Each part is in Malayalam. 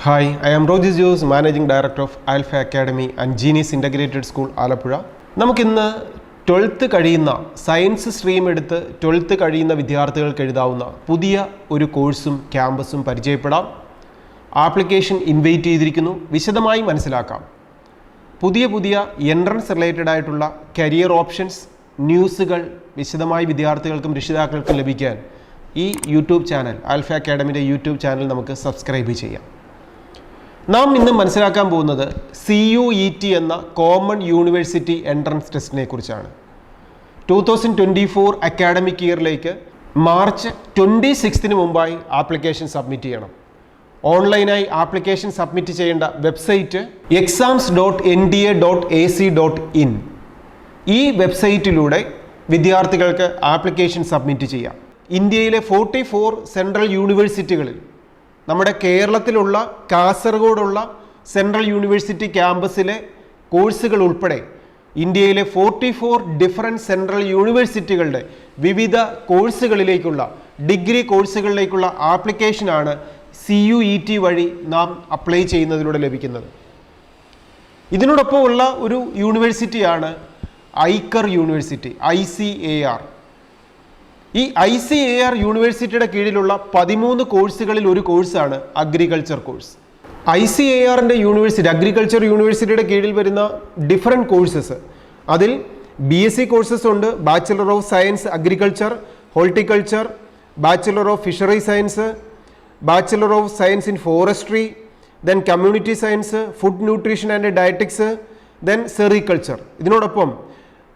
Hi, I am Roger Jose, Managing Director of Alpha Academy and Genius Integrated School, Alappuzha. നമുക്കിന്ന് 12th കഴിയുന്ന സയൻസ് സ്ട്രീം എടുത്ത് 12th കഴിയുന്ന വിദ്യാർത്ഥികൾക്ക് എഴുതാവുന്ന പുതിയ ഒരു കോഴ്സും ക്യാമ്പസും പരിചയപ്പെടാം. ആപ്ലിക്കേഷൻ ഇൻവൈറ്റ് ചെയ്തിരിക്കുന്നു, വിശദമായി മനസ്സിലാക്കാം. പുതിയ എൻട്രൻസ് റിലേറ്റഡ് ആയിട്ടുള്ള കരിയർ ഓപ്ഷൻസ്, ന്യൂസുകൾ വിശദമായി വിദ്യാർത്ഥികൾക്കും രക്ഷിതാക്കൾക്കും ലഭിക്കാൻ ഈ യൂട്യൂബ് ചാനൽ, ആൽഫ അക്കാഡമിയുടെ യൂട്യൂബ് ചാനൽ നമുക്ക് സബ്സ്ക്രൈബ് ചെയ്യാം. നാം ഇന്ന് മനസ്സിലാക്കാൻ പോകുന്നത് CUET എന്ന കോമൺ യൂണിവേഴ്സിറ്റി എൻട്രൻസ് ടെസ്റ്റിനെ കുറിച്ചാണ്. 2024 അക്കാഡമിക് ഇയറിലേക്ക് മാർച്ച് 26 മുമ്പായി ആപ്ലിക്കേഷൻ സബ്മിറ്റ് ചെയ്യണം. ഓൺലൈനായി ആപ്ലിക്കേഷൻ സബ്മിറ്റ് ചെയ്യേണ്ട വെബ്സൈറ്റ് exams.nda.ac.in. ഈ വെബ്സൈറ്റിലൂടെ വിദ്യാർത്ഥികൾക്ക് ആപ്ലിക്കേഷൻ സബ്മിറ്റ് ചെയ്യാം. ഇന്ത്യയിലെ 44 സെൻട്രൽ യൂണിവേഴ്സിറ്റികളിൽ നമ്മുടെ കേരളത്തിലുള്ള കാസർഗോഡുള്ള സെൻട്രൽ യൂണിവേഴ്സിറ്റി ക്യാമ്പസിലെ കോഴ്സുകൾ ഉൾപ്പെടെ ഇന്ത്യയിലെ 44 ഡിഫറൻറ്റ് സെൻട്രൽ യൂണിവേഴ്സിറ്റികളുടെ വിവിധ കോഴ്സുകളിലേക്കുള്ള ഡിഗ്രി കോഴ്സുകളിലേക്കുള്ള ആപ്ലിക്കേഷനാണ് CUET വഴി നാം അപ്ലൈ ചെയ്യുന്നതിലൂടെ ലഭിക്കുന്നത്. ഇതിനോടൊപ്പമുള്ള ഒരു യൂണിവേഴ്സിറ്റിയാണ് ഐക്കർ യൂണിവേഴ്സിറ്റി, ICAR. ഈ ICAR യൂണിവേഴ്സിറ്റിയുടെ കീഴിലുള്ള 13 കോഴ്സുകളിൽ ഒരു കോഴ്സാണ് അഗ്രികൾച്ചർ കോഴ്സ്. ICARൻ്റെ യൂണിവേഴ്സിറ്റി, അഗ്രികൾച്ചർ യൂണിവേഴ്സിറ്റിയുടെ കീഴിൽ വരുന്ന ഡിഫറെൻറ്റ് കോഴ്സസ്, അതിൽ BSc കോഴ്സസ് ഉണ്ട്, bachelor of science agriculture, horticulture, bachelor of fishery science, bachelor of science in forestry, then community science, food nutrition and dietetics, then sericulture. ഇതിനോടൊപ്പം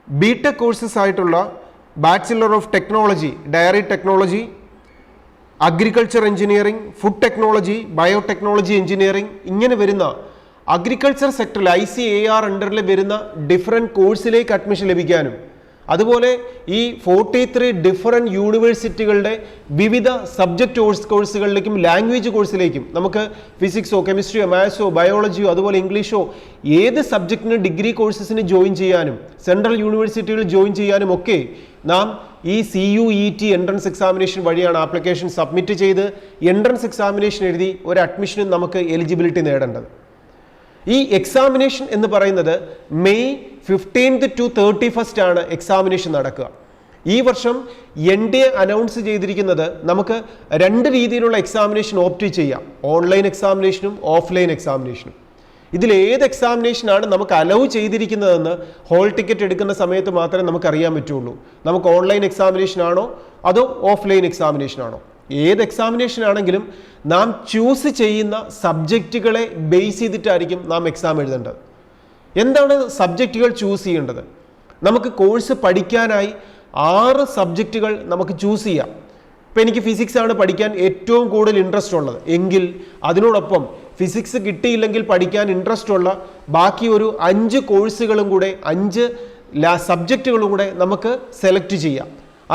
BTech കോഴ്സസ് ആയിട്ടുള്ള bachelor of technology, dairy technology, agriculture engineering, food technology, biotechnology engineering, ഇങ്ങനെ വരുന്ന അഗ്രികൾച്ചർ സെക്ടറിൽ ICAR അണ്ടറിൽ വരുന്ന ഡിഫറെൻറ്റ് കോഴ്സിലേക്ക് അഡ്മിഷൻ ലഭിക്കാനും, അതുപോലെ ഈ 43 ഡിഫറെൻറ്റ് യൂണിവേഴ്സിറ്റികളുടെ വിവിധ സബ്ജക്റ്റ് കോഴ്സുകളിലേക്കും ലാംഗ്വേജ് കോഴ്സിലേക്കും നമുക്ക് ഫിസിക്സോ കെമിസ്ട്രിയോ മാത്സോ ബയോളജിയോ അതുപോലെ ഇംഗ്ലീഷോ ഏത് സബ്ജക്റ്റിന് ഡിഗ്രി കോഴ്സസിന് ജോയിൻ ചെയ്യാനും സെൻട്രൽ യൂണിവേഴ്സിറ്റികളിൽ ജോയിൻ ചെയ്യാനും ഒക്കെ നാം ഈ CUET എൻട്രൻസ് എക്സാമിനേഷൻ വഴിയാണ് ആപ്ലിക്കേഷൻ സബ്മിറ്റ് ചെയ്ത് എൻട്രൻസ് എക്സാമിനേഷൻ എഴുതി ഒരു അഡ്മിഷനും നമുക്ക് എലിജിബിലിറ്റി നേടേണ്ടത്. ഈ എക്സാമിനേഷൻ എന്ന് പറയുന്നത് മെയ് 15th to 31st ആണ് എക്സാമിനേഷൻ നടക്കുക. ഈ വർഷം NDA അനൗൺസ് ചെയ്തിരിക്കുന്നത് നമുക്ക് 2 രീതിയിലുള്ള എക്സാമിനേഷൻ ഓപ്റ്റ് ചെയ്യാം, ഓൺലൈൻ എക്സാമിനേഷനും ഓഫ്ലൈൻ എക്സാമിനേഷനും. ഇതിൽ ഏത് എക്സാമിനേഷനാണ് നമുക്ക് അലൗ ചെയ്തിരിക്കുന്നതെന്ന് ഹോൾ ടിക്കറ്റ് എടുക്കുന്ന സമയത്ത് മാത്രമേ നമുക്ക് അറിയാൻ പറ്റുള്ളൂ. നമുക്ക് ഓൺലൈൻ എക്സാമിനേഷൻ ആണോ അതോ ഓഫ്ലൈൻ എക്സാമിനേഷൻ ആണോ? ഏത് എക്സാമിനേഷൻ ആണെങ്കിലും നാം ചൂസ് ചെയ്യുന്ന സബ്ജക്റ്റുകളെ ബേസ് ചെയ്തിട്ടായിരിക്കും നാം എക്സാം എഴുതേണ്ടത്. എന്താണ് സബ്ജക്റ്റുകൾ ചൂസ് ചെയ്യേണ്ടത്? നമുക്ക് കോഴ്സ് പഠിക്കാനായി 6 സബ്ജക്റ്റുകൾ നമുക്ക് ചൂസ് ചെയ്യാം. ഇപ്പം എനിക്ക് ഫിസിക്സ് ആണ് പഠിക്കാൻ ഏറ്റവും കൂടുതൽ ഇൻട്രസ്റ്റ് ഉള്ളത് എങ്കിൽ അതിനോടൊപ്പം ഫിസിക്സ് കിട്ടിയില്ലെങ്കിൽ പഠിക്കാൻ ഇൻട്രസ്റ്റ് ഉള്ള ബാക്കി ഒരു 5 കോഴ്സുകളും കൂടെ 5 സബ്ജക്റ്റുകളും കൂടെ നമുക്ക് സെലക്ട് ചെയ്യാം.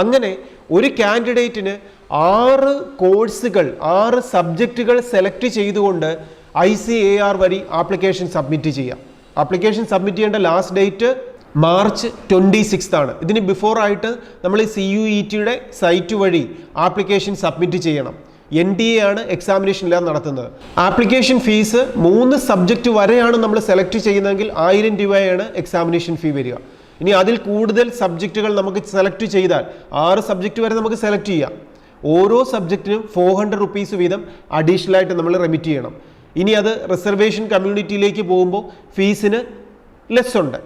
അങ്ങനെ ഒരു കാൻഡിഡേറ്റിന് 6 കോഴ്സുകൾ 6 സബ്ജക്റ്റുകൾ സെലക്ട് ചെയ്തുകൊണ്ട് ICAR വഴി ആപ്ലിക്കേഷൻ സബ്മിറ്റ് ചെയ്യാം. ആപ്ലിക്കേഷൻ സബ്മിറ്റ് ചെയ്യേണ്ട ലാസ്റ്റ് ഡേറ്റ് മാർച്ച് 26 ആണ്. ഇതിന് ബിഫോർ ആയിട്ട് നമ്മൾ CUETയുടെ സൈറ്റ് വഴി ആപ്ലിക്കേഷൻ സബ്മിറ്റ് ചെയ്യണം. NDA ആണ് എക്സാമിനേഷൻ എല്ലാം നടത്തുന്നത്. ആപ്ലിക്കേഷൻ ഫീസ് 3 സബ്ജക്റ്റ് വരെയാണ് നമ്മൾ സെലക്ട് ചെയ്യുന്നതെങ്കിൽ 1000 രൂപയാണ് എക്സാമിനേഷൻ ഫീ വരിക. ഇനി അതിൽ കൂടുതൽ സബ്ജക്റ്റുകൾ നമുക്ക് സെലക്ട് ചെയ്താൽ 6 സബ്ജക്റ്റ് വരെ നമുക്ക് സെലക്ട് ചെയ്യാം. ഓരോ സബ്ജക്റ്റിനും 400 റുപ്പീസ് വീതം അഡീഷണൽ ആയിട്ട് നമ്മൾ റെമിറ്റ് ചെയ്യണം. ഇനി അത് റിസർവേഷൻ കമ്മ്യൂണിറ്റിയിലേക്ക് പോകുമ്പോൾ ഫീസിന് ലെസ് ഉണ്ട്.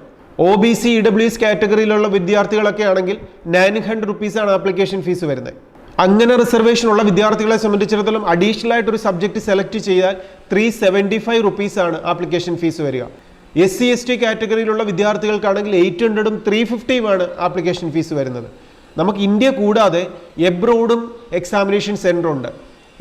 OBC EWS കാറ്റഗറിയിലുള്ള വിദ്യാർത്ഥികളൊക്കെ ആണെങ്കിൽ 900 റുപ്പീസാണ് ആപ്ലിക്കേഷൻ ഫീസ് വരുന്നത്. അങ്ങനെ റിസർവേഷൻ ഉള്ള വിദ്യാർത്ഥികളെ സംബന്ധിച്ചിടത്തോളം അഡീഷണൽ ആയിട്ട് ഒരു സബ്ജക്റ്റ് സെലക്ട് ചെയ്താൽ 375 റുപ്പീസാണ് ആപ്ലിക്കേഷൻ ഫീസ് വരിക. SC ST കാറ്റഗറിയിലുള്ള വിദ്യാർത്ഥികൾക്കാണെങ്കിൽ 800ഉം 350ഉമാണ് ആപ്ലിക്കേഷൻ ഫീസ് വരുന്നത്. നമുക്ക് ഇന്ത്യ കൂടാതെ എബ്രോഡും എക്സാമിനേഷൻ സെൻറ്റർ ഉണ്ട്.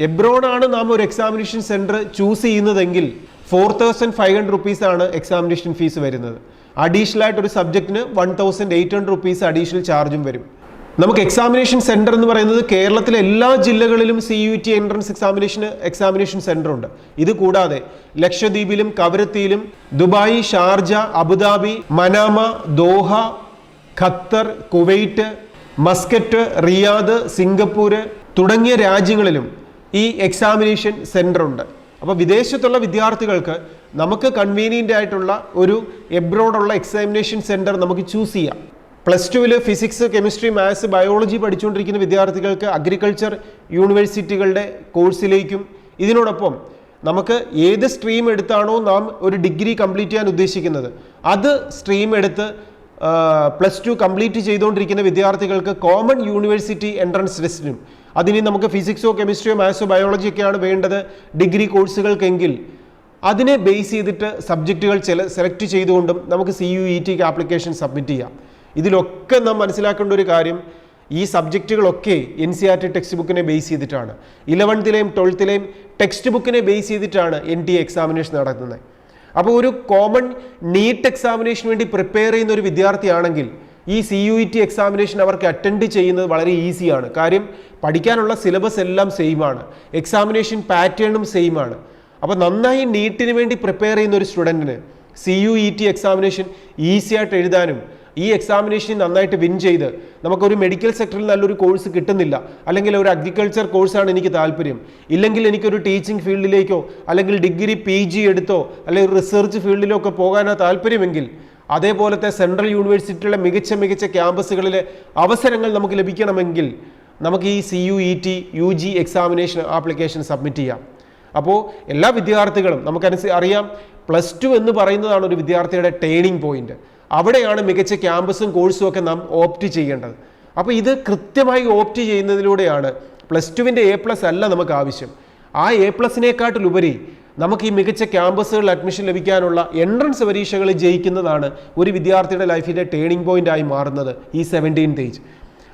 എബ്രോഡാണ് നാം ഒരു എക്സാമിനേഷൻ സെൻറ്റർ ചൂസ് ചെയ്യുന്നതെങ്കിൽ 4500 റുപ്പീസാണ് എക്സാമിനേഷൻ ഫീസ് വരുന്നത്. അഡീഷണൽ ആയിട്ട് ഒരു സബ്ജക്റ്റിന് 1800 റുപ്പീസ് അഡീഷണൽ ചാർജും വരും. നമുക്ക് എക്സാമിനേഷൻ സെൻറ്റർ എന്ന് പറയുന്നത് കേരളത്തിലെ എല്ലാ ജില്ലകളിലും CUET എൻട്രൻസ് എക്സാമിനേഷൻ സെൻറ്റർ ഉണ്ട്. ഇത് കൂടാതെ ലക്ഷദ്വീപിലും കവരത്തിയിലും Dubai, Sharjah, Abu Dhabi, Manama, Doha, Qatar, Kuwait, Muscat, Riyadh, Singapore തുടങ്ങിയ രാജ്യങ്ങളിലും ഈ എക്സാമിനേഷൻ സെൻറ്റർ ഉണ്ട്. അപ്പോൾ വിദേശത്തുള്ള വിദ്യാർത്ഥികൾക്ക് നമുക്ക് കൺവീനിയൻ്റ് ആയിട്ടുള്ള ഒരു എബ്രോഡുള്ള എക്സാമിനേഷൻ സെൻറ്റർ നമുക്ക് ചൂസ് ചെയ്യാം. +2 ഫിസിക്സ്, കെമിസ്ട്രി, മാത്സ്, ബയോളജി പഠിച്ചുകൊണ്ടിരിക്കുന്ന വിദ്യാർത്ഥികൾക്ക് അഗ്രികൾച്ചർ യൂണിവേഴ്സിറ്റികളുടെ കോഴ്സിലേക്കും ഇതിനോടൊപ്പം നമുക്ക് ഏത് സ്ട്രീം എടുത്താണോ നാം ഒരു ഡിഗ്രി കംപ്ലീറ്റ് ചെയ്യാൻ ഉദ്ദേശിക്കുന്നത് അത് സ്ട്രീം എടുത്ത് +2 കംപ്ലീറ്റ് ചെയ്തുകൊണ്ടിരിക്കുന്ന വിദ്യാർത്ഥികൾക്ക് കോമൺ യൂണിവേഴ്സിറ്റി എൻട്രൻസ് ടെസ്റ്റിനും അതിന് നമുക്ക് ഫിസിക്സോ കെമിസ്ട്രിയോ മാത്സോ ബയോളജി ഒക്കെയാണ് വേണ്ടത് ഡിഗ്രി കോഴ്സുകൾക്കെങ്കിൽ അതിനെ ബേസ് ചെയ്തിട്ട് സബ്ജക്റ്റുകൾ സെലക്ട് ചെയ്തുകൊണ്ടും നമുക്ക് CUETക്ക് ആപ്ലിക്കേഷൻ സബ്മിറ്റ് ചെയ്യാം. ഇതിലൊക്കെ നാം മനസ്സിലാക്കേണ്ട ഒരു കാര്യം ഈ സബ്ജക്റ്റുകളൊക്കെ NCERT ടെക്സ്റ്റ് ബുക്കിനെ ബേസ് ചെയ്തിട്ടാണ്. 11th 12th ടെക്സ്റ്റ് ബുക്കിനെ ബേസ് ചെയ്തിട്ടാണ് NTA എക്സാമിനേഷൻ നടത്തുന്നത്. അപ്പോൾ ഒരു കോമൺ നീറ്റ് എക്സാമിനേഷന് വേണ്ടി പ്രിപ്പയർ ചെയ്യുന്ന ഒരു വിദ്യാർത്ഥിയാണെങ്കിൽ ഈ CUET എക്സാമിനേഷൻ അവർക്ക് അറ്റൻഡ് ചെയ്യുന്നത് വളരെ ഈസിയാണ്. കാര്യം പഠിക്കാനുള്ള സിലബസ് എല്ലാം സെയിം ആണ്, എക്സാമിനേഷൻ പാറ്റേണും സെയിം ആണ്. അപ്പോൾ നന്നായി നീറ്റിന് വേണ്ടി പ്രിപ്പയർ ചെയ്യുന്ന ഒരു സ്റ്റുഡൻറ്റിന് CUET എക്സാമിനേഷൻ ഈസി ആയിട്ട് എഴുതാനും ഈ എക്സാമിനേഷനിൽ നന്നായിട്ട് വിൻ ചെയ്ത് നമുക്കൊരു മെഡിക്കൽ സെക്ടറിൽ നല്ലൊരു കോഴ്സ് കിട്ടുന്നില്ല, അല്ലെങ്കിൽ ഒരു അഗ്രികൾച്ചർ കോഴ്സാണ് എനിക്ക് താല്പര്യം, ഇല്ലെങ്കിൽ എനിക്കൊരു ടീച്ചിങ് ഫീൽഡിലേക്കോ അല്ലെങ്കിൽ ഡിഗ്രി PG എടുത്തോ അല്ലെങ്കിൽ റിസർച്ച് ഫീൽഡിലോ ഒക്കെ പോകാനാണ് താല്പര്യമെങ്കിൽ അതേപോലത്തെ സെൻട്രൽ യൂണിവേഴ്സിറ്റിയിലെ മികച്ച ക്യാമ്പസുകളിലെ അവസരങ്ങൾ നമുക്ക് ലഭിക്കണമെങ്കിൽ നമുക്ക് ഈ CUET UG examination application submit ചെയ്യാം. അപ്പോൾ എല്ലാ വിദ്യാർത്ഥികളും അറിയാം +2 എന്ന് പറയുന്നതാണ് ഒരു വിദ്യാർത്ഥിയുടെ ടേണിംഗ് പോയിന്റ്. അവിടെയാണ് മികച്ച ക്യാമ്പസും കോഴ്സും ഒക്കെ നാം ഓപ്റ്റ് ചെയ്യേണ്ടത്. അപ്പോൾ ഇത് കൃത്യമായി ഓപ്റ്റ് ചെയ്യുന്നതിലൂടെയാണ് +2വിൻ്റെ A+ അല്ല നമുക്ക് ആവശ്യം. ആ A+നേക്കാട്ടിലുപരി നമുക്ക് ഈ മികച്ച ക്യാമ്പസുകളിൽ അഡ്മിഷൻ ലഭിക്കാനുള്ള എൻട്രൻസ് പരീക്ഷകളിൽ ജയിക്കുന്നതാണ് ഒരു വിദ്യാർത്ഥിയുടെ ലൈഫിൻ്റെ ടേണിംഗ് പോയിന്റ് ആയി മാറുന്നത് ഈ 17th ഏജ്.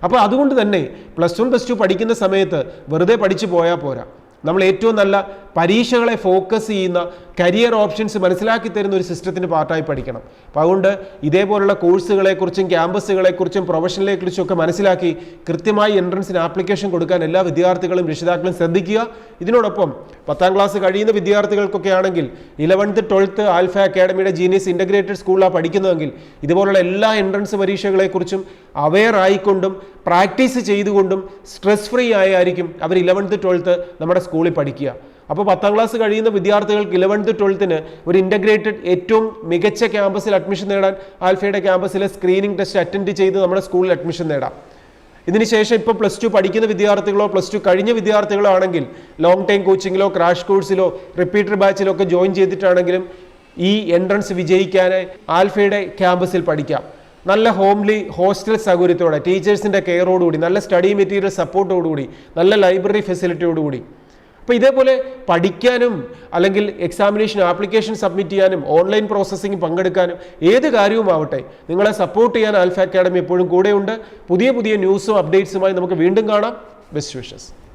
അപ്പോൾ അതുകൊണ്ട് തന്നെ +1 +2 പഠിക്കുന്ന സമയത്ത് വെറുതെ പഠിച്ചു പോയാൽ പോരാ. നമ്മൾ ഏറ്റവും നല്ല പരീക്ഷകളെ ഫോക്കസ് ചെയ്യുന്ന കരിയർ ഓപ്ഷൻസ് മനസ്സിലാക്കി തരുന്ന ഒരു സിസ്റ്റത്തിൻ്റെ പാർട്ടായി പഠിക്കണം. അപ്പോൾ അതുകൊണ്ട് ഇതേപോലുള്ള കോഴ്സുകളെക്കുറിച്ചും ക്യാമ്പസുകളെക്കുറിച്ചും പ്രൊഫഷണലെക്കുറിച്ചും ഒക്കെ മനസ്സിലാക്കി കൃത്യമായി എൻട്രൻസിന് ആപ്ലിക്കേഷൻ കൊടുക്കാൻ എല്ലാ വിദ്യാർത്ഥികളും രക്ഷിതാക്കളും ശ്രദ്ധിക്കുക. ഇതിനോടൊപ്പം 10ാം ക്ലാസ് കഴിയുന്ന വിദ്യാർത്ഥികൾക്കൊക്കെ ആണെങ്കിൽ 11th 12th alpha അക്കാഡമിയുടെ genius integrated സ്കൂളിലാണ് പഠിക്കുന്നതെങ്കിൽ ഇതുപോലുള്ള എല്ലാ എൻട്രൻസ് പരീക്ഷകളെക്കുറിച്ചും അവെയർ ആയിക്കൊണ്ടും പ്രാക്ടീസ് ചെയ്തുകൊണ്ടും സ്ട്രെസ് ഫ്രീ ആയിരിക്കും അവർ 11th 12th നമ്മുടെ സ്കൂളിൽ പഠിക്കുക. അപ്പോൾ 10ാം ക്ലാസ് കഴിയുന്ന വിദ്യാർത്ഥികൾക്ക് 11th 12th ഒരു ഇൻ്റഗ്രേറ്റഡ് ഏറ്റവും മികച്ച ക്യാമ്പസിൽ അഡ്മിഷൻ നേടാൻ ആൽഫയുടെ ക്യാമ്പസിലെ സ്ക്രീനിങ് ടെസ്റ്റ് അറ്റൻഡ് ചെയ്ത് നമ്മുടെ സ്കൂളിൽ അഡ്മിഷൻ നേടാം. ഇതിനുശേഷം ഇപ്പോൾ +2 പഠിക്കുന്ന വിദ്യാർത്ഥികളോ +2 കഴിഞ്ഞ വിദ്യാർത്ഥികളോ ആണെങ്കിൽ ലോങ് ടൈം കോച്ചിങ്ങിലോ ക്രാഷ് കോഴ്സിലോ റിപ്പീറ്റർ ബാച്ചിലോ ഒക്കെ ജോയിൻ ചെയ്തിട്ടാണെങ്കിലും ഈ എൻട്രൻസ് വിജയിക്കാനായി ആൽഫയുടെ ക്യാമ്പസിൽ പഠിക്കാം. നല്ല ഹോംലി ഹോസ്റ്റൽ സൗകര്യത്തോടെ ടീച്ചേഴ്സിൻ്റെ കെയറോടുകൂടി നല്ല സ്റ്റഡി മെറ്റീരിയൽ സപ്പോർട്ടോടുകൂടി നല്ല ലൈബ്രറി ഫെസിലിറ്റിയോടുകൂടി. അപ്പോൾ ഇതേപോലെ പഠിക്കാനും അല്ലെങ്കിൽ എക്സാമിനേഷൻ ആപ്ലിക്കേഷൻ സബ്മിറ്റ് ചെയ്യാനും ഓൺലൈൻ പ്രോസസ്സിംഗ് പങ്കെടുക്കാനും ഏത് കാര്യവുമാവട്ടെ നിങ്ങളെ സപ്പോർട്ട് ചെയ്യാൻ ആൽഫ അക്കാഡമി എപ്പോഴും കൂടെയുണ്ട്. പുതിയ ന്യൂസും അപ്ഡേറ്റ്സുമായി നമുക്ക് വീണ്ടും കാണാം. Best wishes.